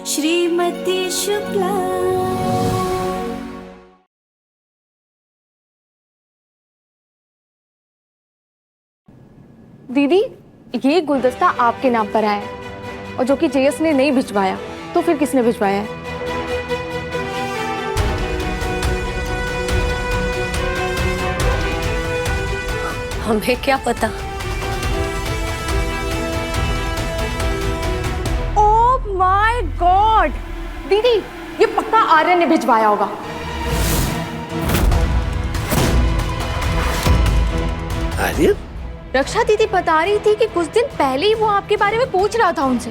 श्रीमती शुक्ला। दीदी, ये गुलदस्ता आपके नाम पर आया है और जो कि जेएस ने नहीं भिजवाया, तो फिर किसने भिजवाया है? हमें क्या पता। Oh my God! दीदी, ये पक्का आर्यन ने भिजवाया होगा। आर्यन? रक्षा दीदी बता रही थी कि कुछ दिन पहले ही वो आपके बारे में पूछ रहा था उनसे,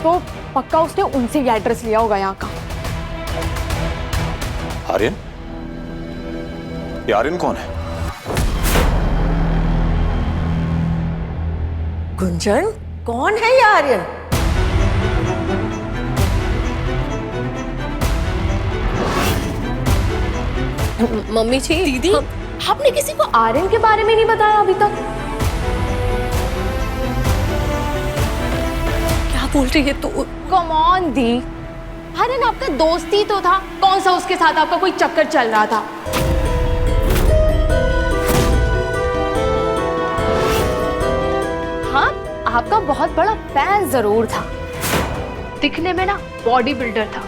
तो पक्का उसने उनसे ये एड्रेस लिया होगा यहाँ का। आर्यन? ये आर्यन कौन है? गुंजन, कौन है ये आर्यन? मम्मी जी, दीदी, आपने किसी को आर्यन के बारे में नहीं बताया अभी तक। क्या बोल रही है तू? कम ऑन दी, आर्यन आपका दोस्त ही तो था। कौन सा उसके साथ आपका कोई चक्कर चल रहा था? हाँ, आपका बहुत बड़ा फैन जरूर था। दिखने में ना बॉडी बिल्डर था,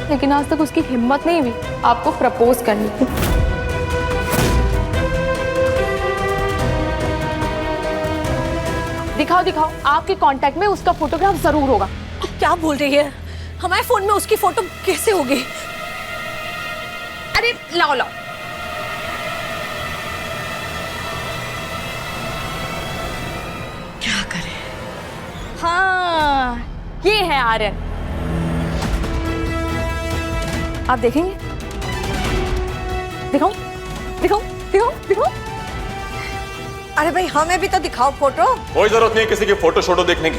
लेकिन आज तक उसकी हिम्मत नहीं हुई आपको प्रपोज करने की। दिखाओ दिखाओ, आपके कांटेक्ट में उसका फोटोग्राफ जरूर होगा। क्या बोल रही है? हमारे फोन में उसकी फोटो कैसे होगी? अरे लाओ लाओ। क्या करें? हाँ, ये है आर्यन। आप देखेंगे? दिखाओ दिखाओ दिखाओ दिखाओ। अरे भाई, हमें भी तो दिखाओ फोटो। कोई जरूरत नहीं है किसी की फोटो शोटो देखने की।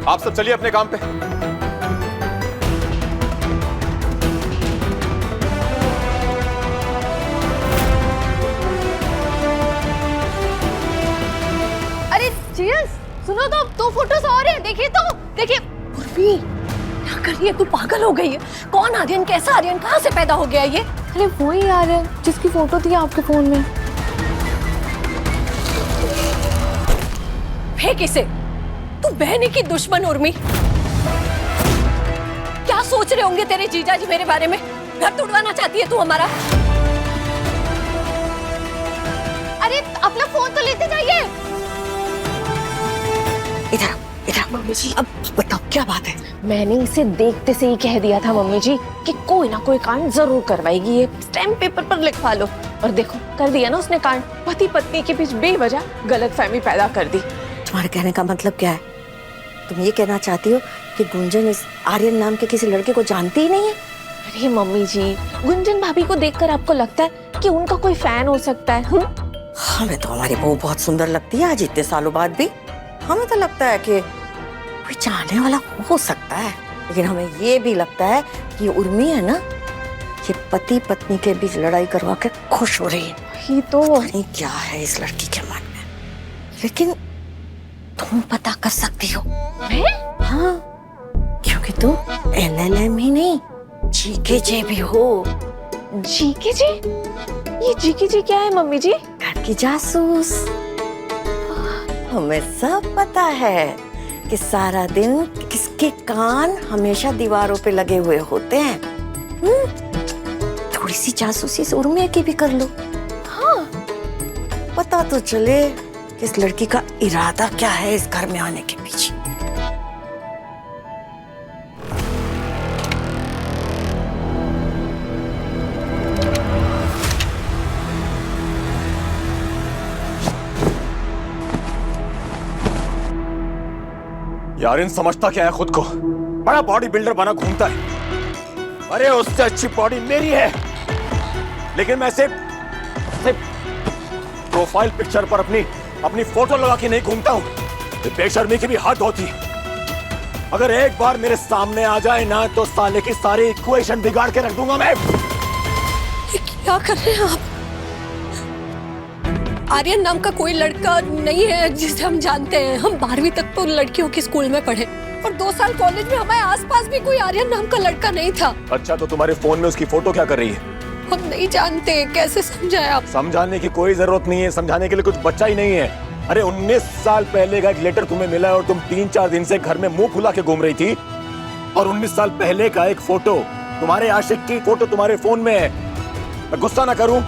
आप सब चलिए अपने काम पे। अरे चीयर्स, सुनो तो, दो फोटोज और हैं, देखिए तो, देखिए। उर्वी, क्या कर रही है तू? पागल हो गई है? कौन आर्यन? कैसा आर्यन? कहाँ से पैदा हो गया ये? अरे वही आर्यन जिसकी फोटो थी आपके फोन में। फेंक इसे। तू बहनी की दुश्मन उर्मी। क्या सोच रहे होंगे तेरे जीजाजी मेरे बारे में? घर तोड़वाना चाहती है तू हमारा? अरे अपना फोन तो लेते जाइए। इधर इधर। मम्मी जी, अब बताओ क्या बात है? मैंने इसे देखते से ही कह दिया था मम्मी जी कि कोई ना कोई कांड जरूर करवाएगी। ये स्टैम्प पेपर पर लिखवा लो। और देखो, कर दिया ना उसने कांड। पति पत्नी के बीच बेवजह गलतफहमी पैदा कर दी। तुम्हारे कहने का मतलब क्या है? तुम ये कहना चाहती हो कि गुंजन इस आर्यन नाम के किसी लड़के को जानती ही नहीं है? अरे मम्मी जी, गुंजन भाभी को देखकर आपको लगता है कि उनका कोई फैन हो सकता है? हमें तो हमारी बहू बहुत सुंदर लगती है, आज इतने सालों बाद भी। हमें तो लगता है कि कोई चाहने वाला हो सकता है, लेकिन हमें ये भी लगता है कि उर्मी है ना, ये पति पत्नी के बीच लड़ाई करवा के खुश हो रही है। ही तो नहीं, क्या है इस लड़की के मन में? लेकिन तुम पता कर सकती हो। मैं? हाँ, क्योंकि तुम LLM ही नहीं, GKJ भी हो। जीके जी? ये जीके जी क्या है मम्मी जी? घर की जासूस। हमें सब पता है कि सारा दिन किसके कान हमेशा दीवारों पे लगे हुए होते हैं। थोड़ी सी जासूसी इस उर्मी की भी कर लो। हाँ, पता तो चले कि इस लड़की का इरादा क्या है इस घर में आने के पीछे। आर्यन समझता क्या है खुद को? बड़ा बॉडी बिल्डर बना घूमता है। अरे उससे अच्छी बॉडी मेरी है, लेकिन मैं सिर्फ प्रोफाइल पिक्चर पर अपनी फोटो लगा के नहीं घूमता हूं। ये बेशर्मी की भी हद होती है। अगर एक बार मेरे सामने आ जाए ना, तो साले की सारी इक्वेशन बिगाड़ के रख दूंगा मैं। ये क्या कर रहे हैं आप? आर्यन नाम का कोई लड़का नहीं है जिसे हम जानते हैं। हम 12वीं तक तो लड़कियों के स्कूल में पढ़े और 2 साल कॉलेज में हमारे आसपास भी कोई आर्यन नाम का लड़का नहीं था। अच्छा, तो तुम्हारे फोन में उसकी फोटो क्या कर रही है? हम नहीं जानते, कैसे समझाएं आप? समझाने की कोई जरूरत नहीं है, समझाने के लिए कुछ बच्चा ही नहीं है। अरे 19 साल पहले का एक लेटर तुम्हें मिला है और तुम 3-4 दिन से घर में मुंह फुला के घूम रही थी, और 19 साल पहले का एक फोटो, तुम्हारे आशिक की फोटो तुम्हारे फोन में है। मैं गुस्सा ना करूं?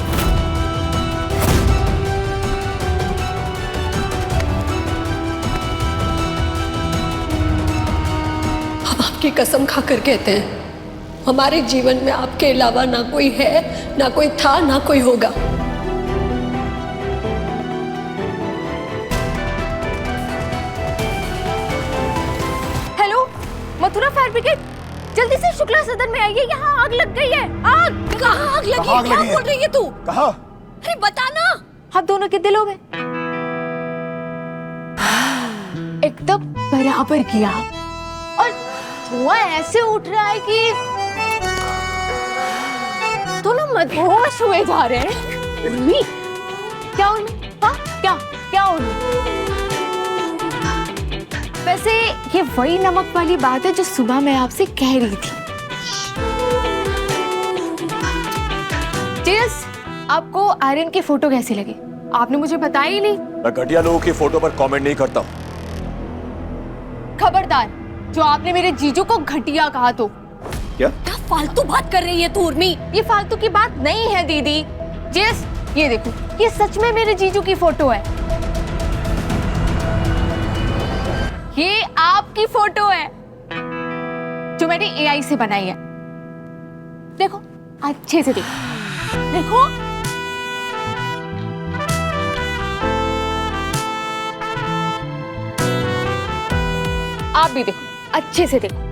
हम आपकी कसम खाकर कहते हैं, हमारे जीवन में आपके अलावा ना कोई है, ना कोई था, ना कोई होगा। हेलो, मथुरा फायर ब्रिगेड, जल्दी से शुक्ला सदन में आइए, यहाँ आग लग गई है। आग! कहाँ आग लगी? कहाँ आग क्या लगी है? बोल रही है तू? कहा? अरे बता ना। आप दोनों के दिलों में एकदम बराबर किया, और धुआं ऐसे उठ रहा है कि दोनों मदहोश हुए जा रहे हैं। उर्मी, क्या उर्मी? हाँ, क्या उर्मी? वैसे ये वही नमक वाली बात है जो सुबह मैं आपसे कह रही थी। चीयर्स। आपको आर्यन की फोटो कैसी लगी? आपने मुझे बताया ही नहीं। मैं घटिया लोगों की फोटो पर कमेंट नहीं करता हूँ। खबरदार, जो आपने मेरे जीजू को घटिया कहा तो। क्या फालतू बात कर रही है तू उर्मी? ये फालतू की बात नहीं है दीदी। जिस ये देखो, ये सच में मेरे जीजू की फोटो है। ये आपकी फोटो है जो मैंने एआई से बनाई है। देखो, अच्छे से देखो। देखो, आप भी देखो, अच्छे से देखो।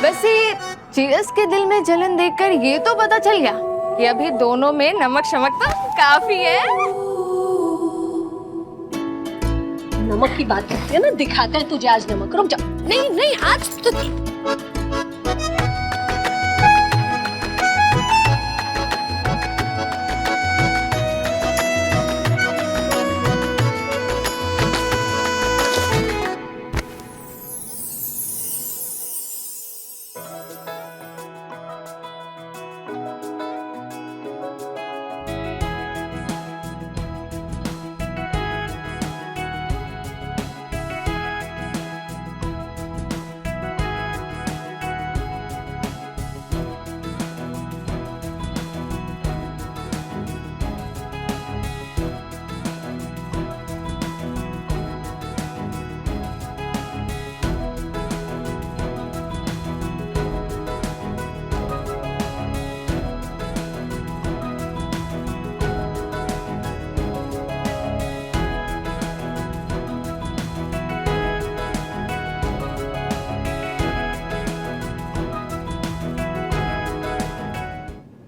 वैसे चीयर्स के दिल में जलन देखकर ये तो पता चल गया कि अभी दोनों में नमक शमक तो काफी है। नमक की बात करते हैं ना, दिखाते हैं तुझे आज नमक। रुक जा। नहीं नहीं, आज तो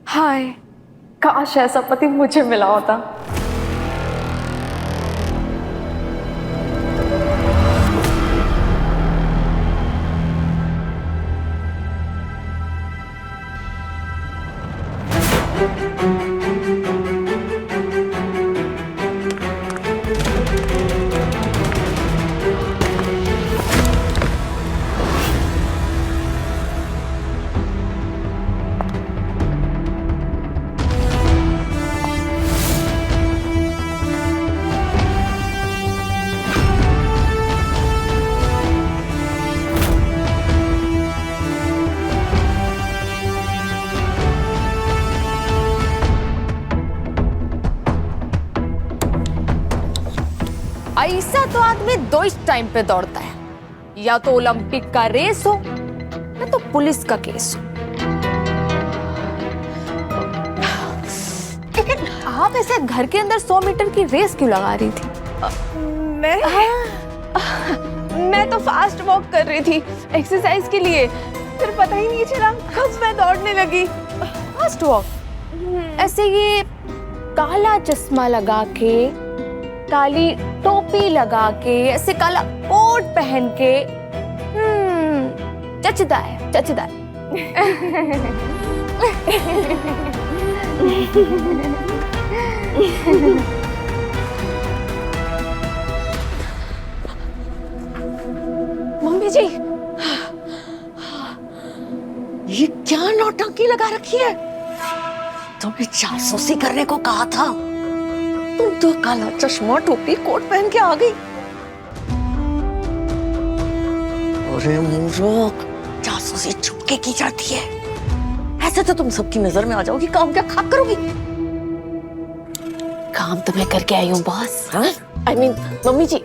हाय, काश ऐसा पति मुझे मिला होता। ऐसा तो आदमी दो ही टाइम पे दौड़ता है, या तो ओलंपिक का रेस हो या तो पुलिस का केस हो। लेकिन आप ऐसे घर के अंदर 100 मीटर की रेस क्यों लगा रही थी? मैं तो फास्ट वॉक कर रही थी एक्सरसाइज के लिए, फिर पता ही नहीं चला कब मैं दौड़ने लगी। Fast walk? ऐसे ये काला चश्मा लगा के, काली टोपी लगा के, ऐसे काला कोट पहन के, जचदा है, जचदा है। मम्मी जी, ये क्या नौटंकी लगा रखी है? तुम्हें जासूसी करने को कहा था, तुम तो काला चश्मा टोपी कोट पहन के आ गई। अरे मूर्ख, जासूसी चुपके की जाती है। ऐसे तो तुम सबकी नजर में आ जाओगी, काम क्या खाक करोगी? काम तो मैं करके आई हूँ बॉस। हाँ? I mean, मम्मी जी,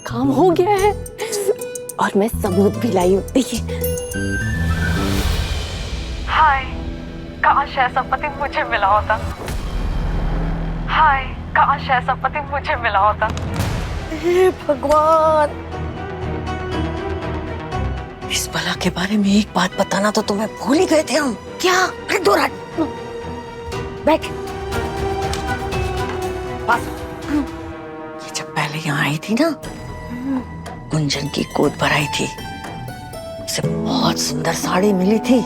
काम हो गया है और मैं सबूत भी लाई हूँ, देखिए। हाय, काश ऐसा पति मुझे मिला होता। हाय, काश ऐसा पति मुझे मिला होता। हे भगवान, इस बला के बारे में एक बात बताना तो तुम्हें भूल ही गए थे हम। क्या? हट दो, हट। बैठ। बस। ये जब पहले यहाँ आई थी ना, गुंजन की गोद भराई थी, उसे बहुत सुंदर साड़ी मिली थी।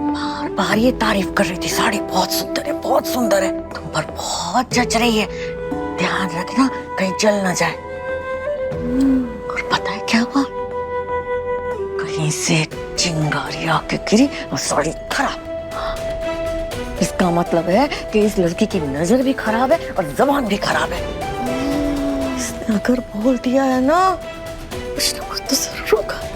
बार बार ये तारीफ कर रही थी, साड़ी बहुत सुंदर है, बहुत सुंदर है, तुम पर बहुत जच रही है, ध्यान रखना कहीं जल ना जाए। और पता है क्या हुआ? कहीं से चिंगारी आके गिरी और साड़ी खराब। इसका मतलब है कि इस लड़की की नजर भी खराब है और जबान भी खराब है। इसने अगर बोल दिया है ना, कुछ ना कुछ तो जरूर होगा।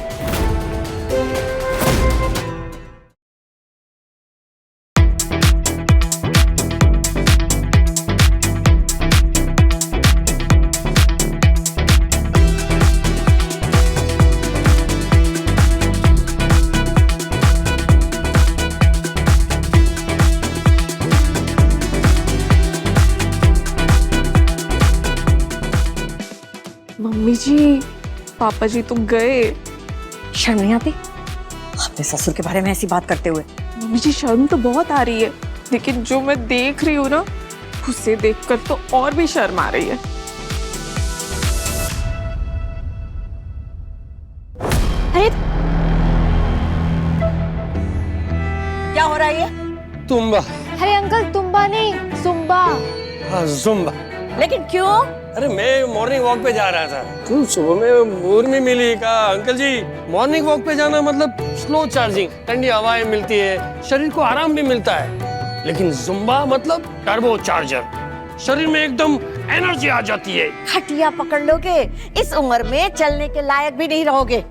मम्मी जी, पापा जी तो गए। शर्म नहीं आती अपने ससुर के बारे में ऐसी बात करते हुए? मम्मी जी, शर्म तो बहुत आ रही है, लेकिन जो मैं देख रही हूँ ना, उसे देखकर तो और भी शर्म आ रही है। अरे क्या हो रहा है ये? तुम्बा। अरे अंकल, तुम्बा नहीं, जुम्बा। हाँ, जुम्बा। लेकिन क्यों? अरे मैं मॉर्निंग वॉक पे जा रहा था, तो सुबह में उर्मी मिली, कहा अंकल जी मॉर्निंग वॉक पे जाना मतलब स्लो चार्जिंग, ठंडी हवाएं मिलती है, शरीर को आराम भी मिलता है। लेकिन जुम्बा मतलब टर्बो चार्जर, शरीर में एकदम एनर्जी आ जाती है। खटिया पकड़ लोगे, इस उम्र में चलने के लायक भी नहीं रहोगे।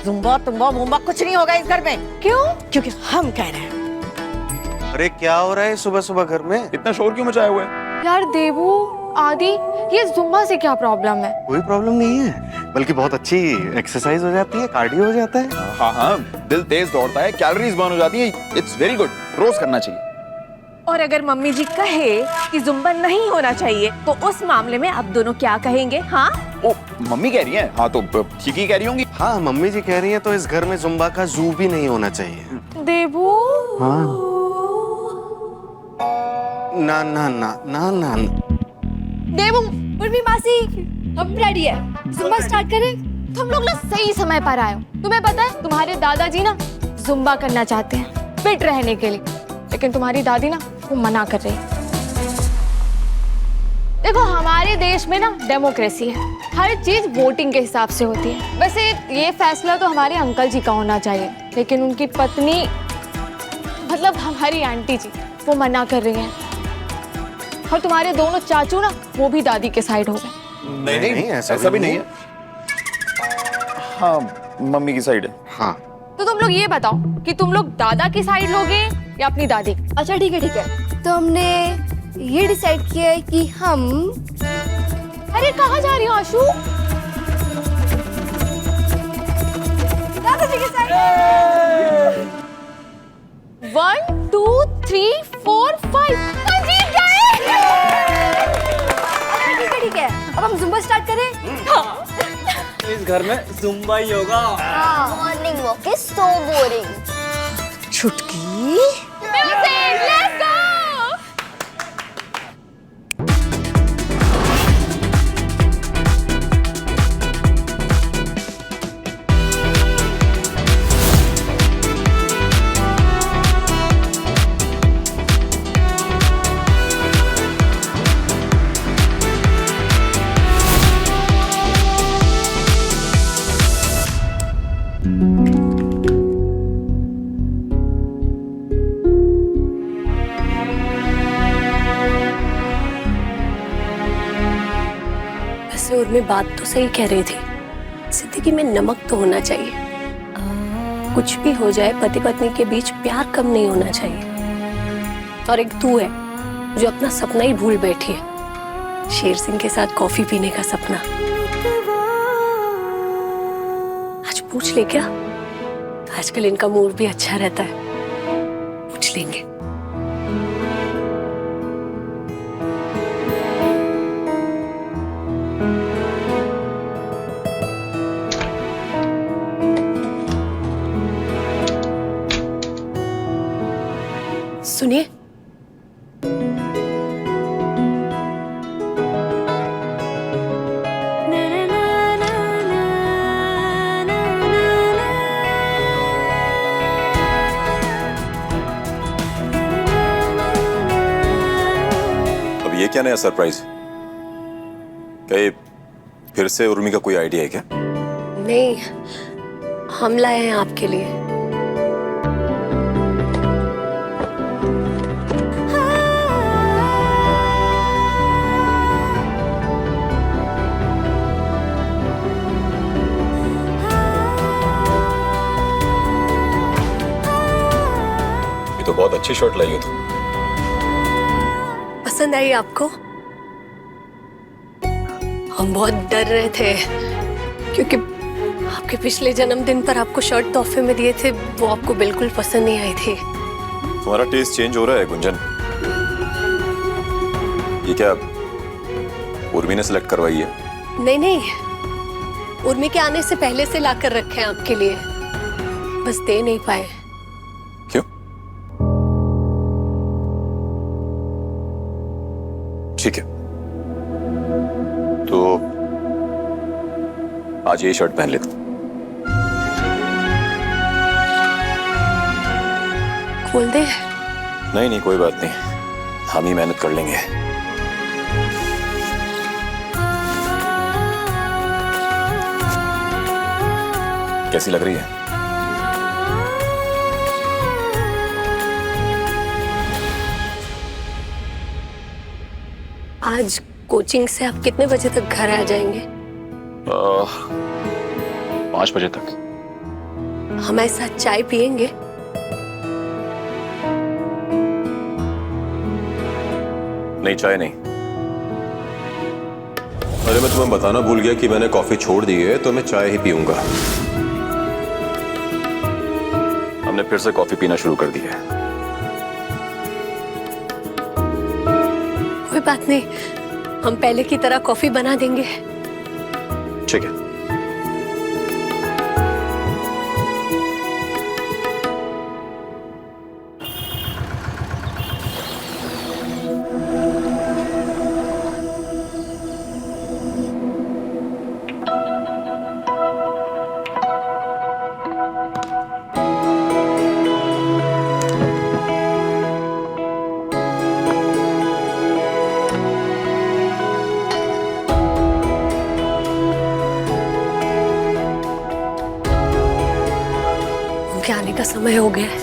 जुम्बा तुम्बा मुम्बा कुछ नहीं होगा इस घर में। क्यों? क्योंकि हम कह रहे हैं। अरे क्या हो रहा है सुबह सुबह घर में? इतना शोर क्यों मचाए हुए है? यार देवू, आदि, ये जुम्बा से क्या प्रॉब्लम है? कोई प्रॉब्लम नहीं है, बल्कि बहुत अच्छी एक्सरसाइज हो जाती है, कार्डियो हो जाता है। हाँ हाँ, दिल तेज दौड़ता है, कैलोरीज बर्न हो जाती है। इट्स वेरी गुड, रोज करना चाहिए। और अगर मम्मी जी कहे कि जुम्बा नहीं होना चाहिए, तो उस मामले में आप दोनों क्या कहेंगे? हाँ, ओ, मम्मी कह रही हैं, हाँ तो ठीक ही कह रही होंगी। हाँ, मम्मी जी कह रही हैं तो इस घर में जुम्बा का जू भी नहीं होना चाहिए। देवू। हाँ। ना ना ना ना ना, ना। देवू, उर्मी मासी, हम रेडी है, जुम्बा स्टार्ट करें? तुम लोग ना सही समय पर आए हो। तुम्हें पता है, तुम्हारे दादाजी ना जुम्बा करना चाहते हैं फिट रहने के लिए, लेकिन तुम्हारी दादी ना वो मना कर रही। देखो, हमारे देश में ना डेमोक्रेसी है, हर चीज वोटिंग के हिसाब से होती है। वैसे ये फैसला तो हमारे अंकल जी का होना चाहिए, लेकिन उनकी पत्नी, मतलब हमारी आंटी जी, वो मना कर रही हैं। और तुम्हारे दोनों चाचू ना, वो भी दादी के साइड हो गए। नहीं, ऐसा भी नहीं है। हाँ, मम्मी की साइड है। हाँ। तो तुम लोग ये बताओ कि तुम लोग दादा की साइड लोगे या अपनी दादी? अच्छा ठीक है ठीक है, तो हमने ये डिसाइड किया है कि हम, अरे कहाँ जा रही हो आशु? दादाजी के साइड। 1 2 3 4 5, हम जीत गए। ठीक है, अब हम जुम्बा स्टार्ट करें? हाँ। इस घर में जुम्बा ही होगा। Morning walk is so boring. छुटकी। Music, let's go! वैसे उर्मी बात तो सही कह रही थी, जिंदगी में नमक तो होना चाहिए। कुछ भी हो जाए पति पत्नी के बीच प्यार कम नहीं होना चाहिए। और एक तू है जो अपना सपना ही भूल बैठी है, शेर सिंह के साथ कॉफी पीने का सपना। आज पूछ ले क्या? आजकल इनका मूड भी अच्छा रहता है, पूछ लेंगे। सुनिए, अब ये क्या नया सरप्राइज? क्या ये फिर से उर्मी का कोई आइडिया है क्या? नहीं, हम लाए हैं आपके लिए। ये तो बहुत अच्छी शर्ट लाई हो तुम। पसंद आई आपको? हम बहुत डर रहे थे क्योंकि आपके पिछले जन्मदिन पर आपको शर्ट तोहफे में दिए थे, वो आपको बिल्कुल पसंद नहीं आई थी। तुम्हारा टेस्ट चेंज हो रहा है गुंजन। ये क्या उर्मी ने सिलेक्ट करवाई है? नहीं नहीं, उर्मी के आने से पहले से लाकर रखे हैं आपके लिए, बस दे नहीं पाए। क्यों? ठीक है, तो आज ये शर्ट पहन लेता हूं। खोल दे? नहीं नहीं, कोई बात नहीं, हम ही मेहनत कर लेंगे। कैसी लग रही है? आज कोचिंग से आप कितने बजे तक घर आ जाएंगे? 5 बजे तक। हमारे साथ चाय पियेंगे? नहीं, चाय नहीं। अरे मैं तुम्हें बताना भूल गया कि मैंने कॉफी छोड़ दी है, तो मैं चाय ही पीऊंगा। हमने फिर से कॉफी पीना शुरू कर दिया है। कोई बात नहीं, हम पहले की तरह कॉफी बना देंगे। ठीक है। उनके आने का समय हो गया है।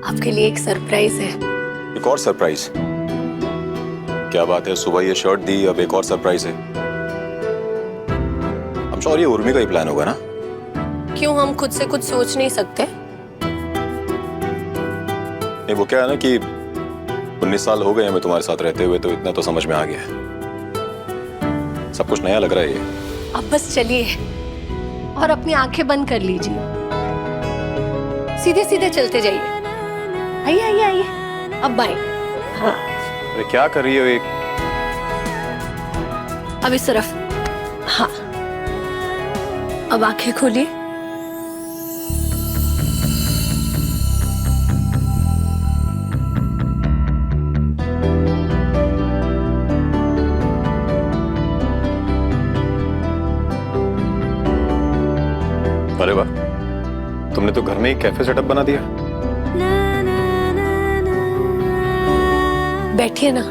आपके लिए एक सरप्राइज है। एक और सरप्राइज? क्या बात है, सुबह ये शर्ट दी, अब एक और सरप्राइज है। I'm sure ये उर्मी का ही प्लान होगा ना? क्यों, हम खुद से कुछ सोच नहीं सकते? नहीं, वो क्या है ना कि 19 साल हो गए हमें तुम्हारे साथ रहते हुए, तो इतना तो समझ में आ गया है। सब कुछ नया लग रहा है ये। अब बस चलिए और अपनी आंखें बंद कर लीजिए, सीधे सीधे चलते जाइए। आइए आइए आइए, अब बाएं। हाँ, अरे क्या कर रही हो एक? अब इस तरफ। हाँ, अब आंखें खोलिए। अरे वाह, तुमने तो घर में ही कैफे सेटअप बना दिया। बैठिए ना।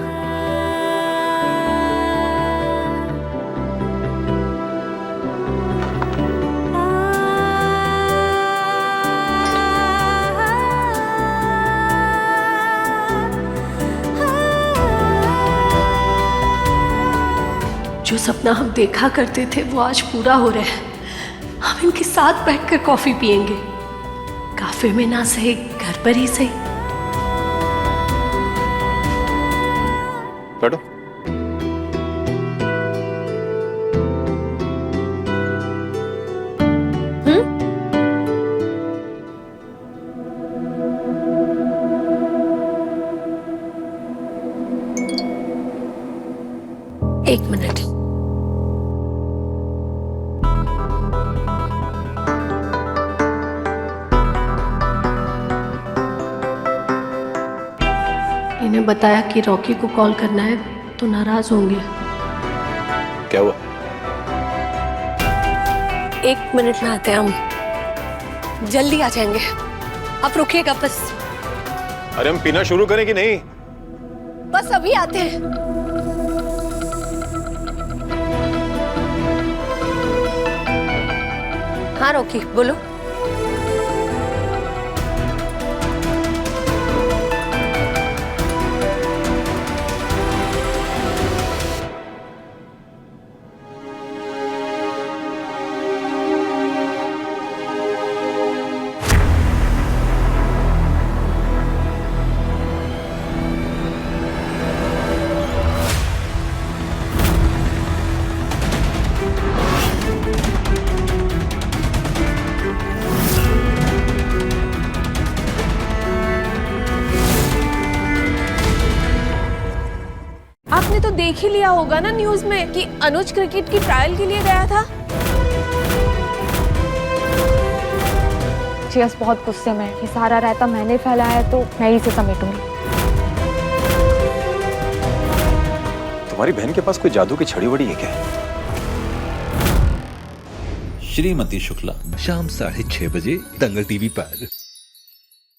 सपना हम देखा करते थे वो आज पूरा हो रहा है। हम इनके साथ बैठकर कॉफी पियेंगे, काफे में ना सही घर पर ही सही। बैठो। एक मिनट। इन्हें बताया कि रॉकी को कॉल करना है तो नाराज होंगे। क्या हुआ? 1 मिनट में आते हैं हम, जल्दी आ जाएंगे, आप रुकिएगा बस। अरे हम पीना शुरू करें कि नहीं? बस अभी आते हैं। हाँ रॉकी बोलो। आपने तो देख ही लिया होगा ना न्यूज में कि अनुज क्रिकेट की ट्रायल के लिए गया था। चियस बहुत गुस्से में है। ये सारा रायता मैंने फैलाया है तो मैं ही इसे समेटूंगी। तुम्हारी बहन के पास कोई जादू की छड़ी वड़ी है क्या? श्रीमती शुक्ला शाम 6:30 बजे दंगल टीवी पर।